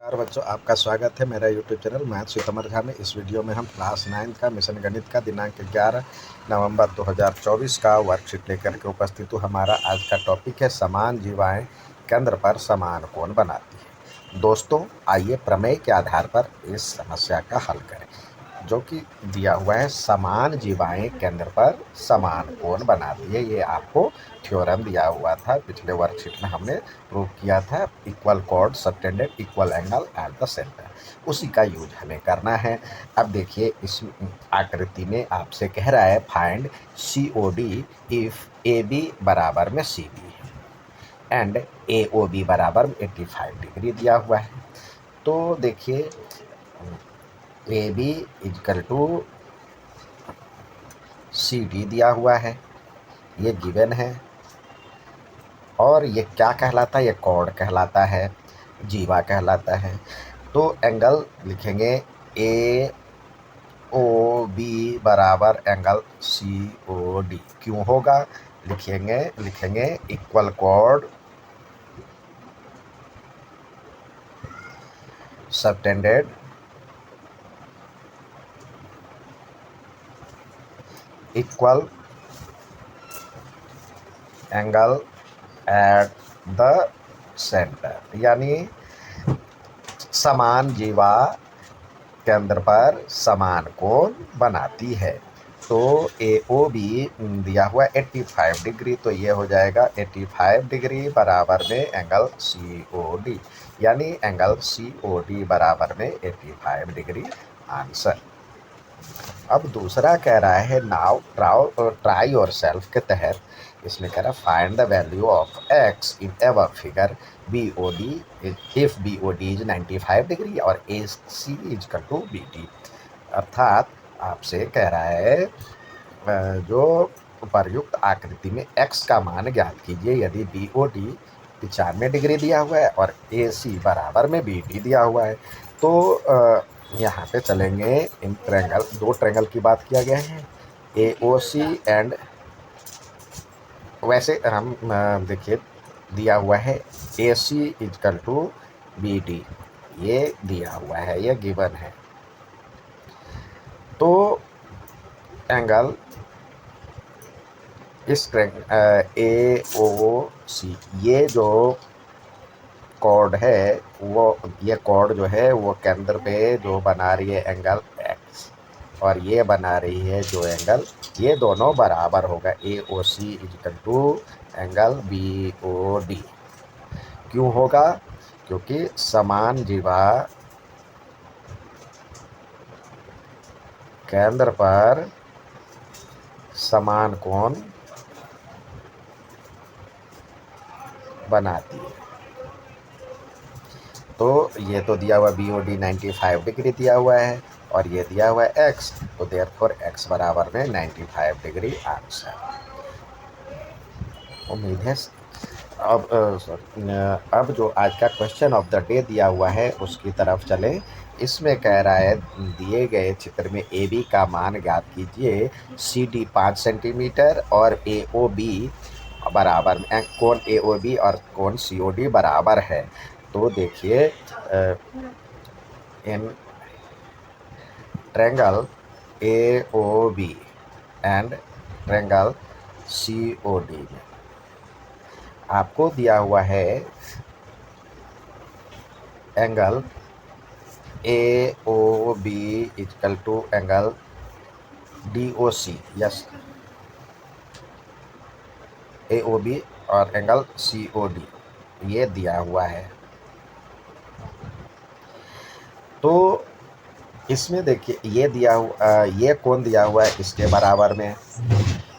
और बच्चों, आपका स्वागत है मेरा यूट्यूब चैनल मैथ सीतमर झा में। इस वीडियो में हम क्लास 9 का मिशन गणित का दिनांक 11 नवंबर 2024 का वर्कशीट लेकर के उपस्थित हूँ। हमारा आज का टॉपिक है समान जीवाएं केंद्र पर समान कोण बनाती है। दोस्तों, आइए प्रमेय के आधार पर इस समस्या का हल करें, जो कि दिया हुआ है समान जीवाएं केंद्र पर समान कोण बनाती है। ये आपको थ्योरम दिया हुआ था, पिछले वर्कशीट में हमने प्रूव किया था। Equal cord subtended equal angle at the centre, उसी का यूज हमें करना है। अब देखिए, इस आकृति में आपसे कह रहा है फाइंड COD इफ AB बराबर में CB है एंड AOB बराबर में 85 डिग्री दिया हुआ है। तो देखिए, AB इजकल टू CD दिया हुआ है, ये गिवन है। और ये क्या कहलाता है? ये कॉर्ड कहलाता है, जीवा कहलाता है। तो एंगल लिखेंगे AOB बराबर एंगल COD। क्यों होगा? लिखेंगे equal cord subtended equal angle at the centre, यानी समान जीवा केंद्र पर समान कोण बनाती है। तो AOB दिया हुआ 85 डिग्री, तो ये हो जाएगा 85 डिग्री बराबर में एंगल COD, यानी एंगल COD बराबर में 85 डिग्री आंसर। अब दूसरा कह रहा है नाउ ट्राई योर सेल्फ के तहत इसमें कह रहा है find the value of x in ever figure BOD if BOD is 95 degree और AC is equal to BD। अर्थात आपसे कह रहा है जो उपर्युक्त आकृति में x का मान ज्ञात कीजिए यदि BOD 95 डिग्री दिया हुआ है और AC बराबर में BD दिया हुआ है। तो यहाँ पे चलेंगे, इन ट्रायंगल, दो ट्रायंगल की बात किया गया है, AOC एंड, वैसे हम देखिए दिया हुआ है AC इजकल टू BD, ये दिया हुआ है, ये गिवन है। तो एंगल इस AOC, ये जो कॉर्ड है वो, ये कॉर्ड जो है वो केंद्र पे जो बना रही है एंगल x, और ये बना रही है जो एंगल, ये दोनों बराबर होगा। AOC is equal to angle BOD। क्यों होगा? क्योंकि समान जीवा केंद्र पर समान कोण बनाती है। तो ये तो दिया हुआ BOD 95 डिग्री दिया हुआ है और ये दिया हुआ है x, तो देयरफॉर x बराबर में 95 डिग्री आंसर। उम्मीद है अब जो आज का क्वेश्चन ऑफ द डे दिया हुआ है उसकी तरफ चलें। इसमें कह रहा है दिए गए चित्र में AB का मान ज्ञात कीजिए, CD 5 सेंटीमीटर और AOB बराबर में, कोण AOB और कोण COD बराबर है। तो देखिए, in triangle AOB and triangle COD में आपको दिया हुआ है angle AOB equal to angle DOC, yes, AOB और एंगल COD ये दिया हुआ है। तो इसमें देखिए, ये दिया हुआ, ये कोण दिया हुआ है इसके बराबर में,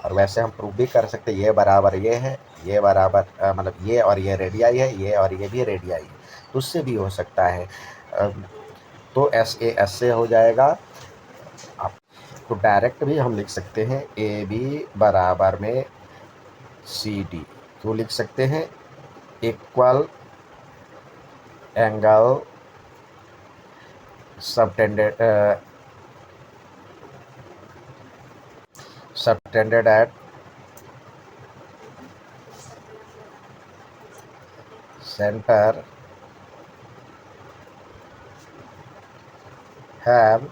और वैसे हम प्रूव भी कर सकते हैं ये बराबर ये है, ये बराबर मतलब ये और ये रेडियाई है, ये और ये भी रेडियाई है, तो उससे भी हो सकता है। तो SAS से हो जाएगा। आप तो डायरेक्ट भी हम लिख सकते हैं AB बराबर में CD। क्यों लिख सकते हैं? Equal angle subtended at centre have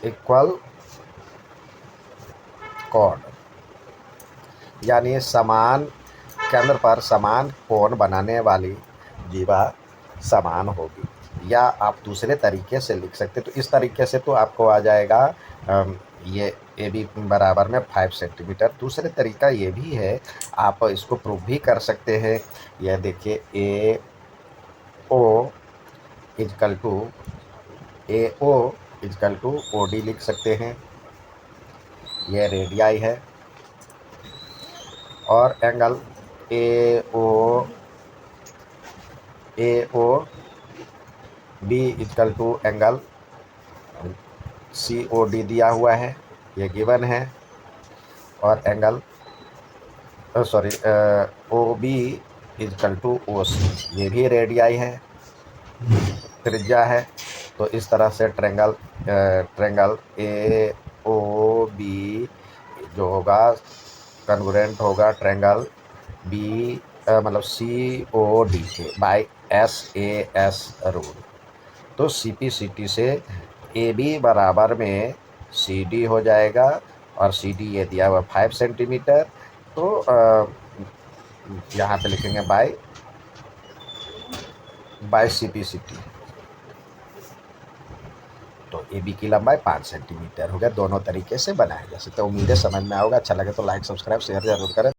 equal cord, यानी समान केंद्र पर समान कोण बनाने वाली जीवा समान होगी। या आप दूसरे तरीके से लिख सकते, तो इस तरीके से तो आपको आ जाएगा ये ए बी बराबर में 5 सेंटीमीटर। दूसरे तरीका ये भी है, आप इसको प्रूव भी कर सकते हैं। यह देखिए A O equal to O D लिख सकते हैं, यह रेडियाई है। और angle A O B equal to angle C O D दिया हुआ है, ये गिवन है। और angle O B equal to O C, ये भी रेडियाई है, त्रिज्या है। तो इस तरह से ट्रेंगल ए ओ बी जो होगा कन्ग्रुएंट होगा ट्रेंगल बी मतलब सी ओ डी के बाय SAS रूल। तो CP/CT से AB बराबर में CD हो जाएगा, और CD ये दिया हुआ 5 सेंटीमीटर। तो यहाँ पे लिखेंगे बाय CP/CT। तो AB की लंबाई 5 सेंटीमीटर हो गया। दोनों तरीके से बनाया जा सकता है। उम्मीद है समझ में आओगा। अच्छा लगे तो लाइक सब्सक्राइब शेयर जरूर करें।